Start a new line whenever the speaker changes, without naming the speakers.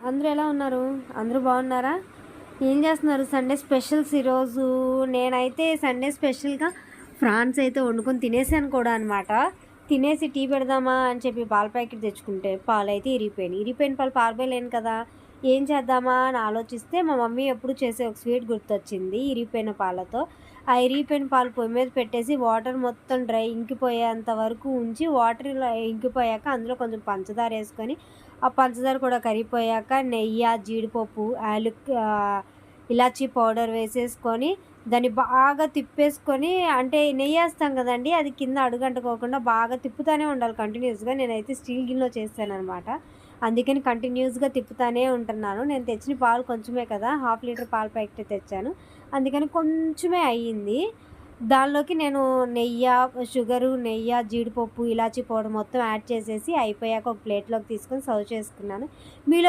అందరూ ఎలా ఉన్నారు? అందరూ బాగున్నారా? ఏం చేస్తున్నారు? సండే స్పెషల్స్ ఈరోజు. నేనైతే సండే స్పెషల్గా ఫ్రాన్స్ అయితే వండుకొని తినేసాను కూడా అనమాట. తినేసి టీ పెడదామా అని చెప్పి పాల ప్యాకెట్ తెచ్చుకుంటే పాలైతే ఇరిగిపోయిన పాలు పారబోయలేను కదా. ఏం చేద్దామా అని ఆలోచిస్తే మా మమ్మీ ఎప్పుడు చేసే ఒక స్వీట్ గుర్తొచ్చింది ఇరిగిపోయిన పాలతో. ఆ ఇరిగిపోయిన పాలు పొయ్యి మీద పెట్టేసి వాటర్ మొత్తం ఇంకిపోయేంత వరకు ఉంచి వాటర్ ఇలా ఇంకిపోయాక అందులో కొంచెం పంచదార వేసుకొని, ఆ పంచదార కూడా కరిగిపోయాక నెయ్యి, జీడిపప్పు, ఇలాచీ పౌడర్ వేసేసుకొని దాన్ని బాగా తిప్పేసుకొని, అంటే నెయ్యేస్తాం కదండీ! అది కింద అడుగంటుకోకుండా బాగా తిప్పుతానే ఉండాలి కంటిన్యూస్‌గా. నేనైతే స్టీల్ గిన్నెలో చేశాననమాట. అందుకని కంటిన్యూస్‌గా తిప్పుతానే ఉంటున్నాను. నేను తెచ్చిన పాలు కొంచెమే కదా! హాఫ్ లీటర్ పాల ప్యాకెటే తెచ్చాను. అందుకని కొంచెమే అయ్యింది. దానిలోకి నేను షుగరు, జీడిపప్పు, ఇలాచీ పౌడర్ మొత్తం యాడ్ చేసేసి అయిపోయాక ఒక ప్లేట్‌లోకి తీసుకొని సర్వ్ చేసుకున్నాను. మీలో